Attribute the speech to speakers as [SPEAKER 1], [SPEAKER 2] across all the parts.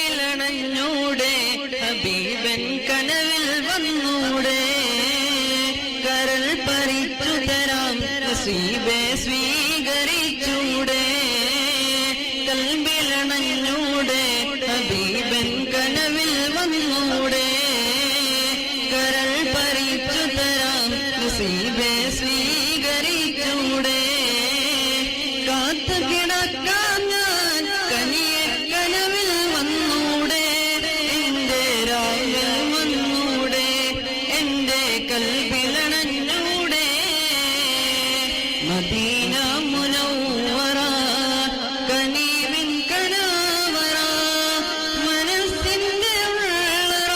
[SPEAKER 1] കൽബിലണഞ്ഞൂടെ ഹബീബൻ കനവിൽ വന്നൂടെ കരൾ പറിച്ചു തരാം നസീബെ സ്വീകരിച്ചൂടെ കൽബിലണഞ്ഞൂടെ ഹബീബൻ കനവിൽ വന്നൂടെ കരൾ പറിച്ചു തരാം നസീബെ സ്വീകരിച്ചൂടെ കാത്തു കിടക്കാം ഞാൻ കനിയെ കനവിൽ വന്നൂടെ എന്റെ രാവിൽ വന്നൂടെ എന്റെ കൽബിലണഞ്ഞൂടെ മദീന മുനവ്വറ കനീവിൻ കനാവറ മനസ്സിന്റെ ഉള്ളറ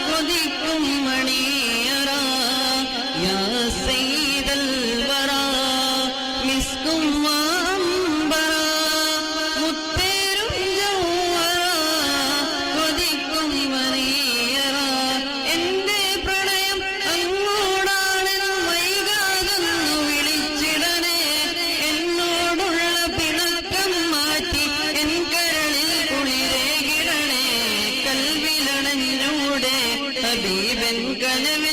[SPEAKER 1] കൊതിക്കും മണിയറ യാ സയ്യിദൽ വറ മിസ്കും ഹബീബൻ കനവിൽ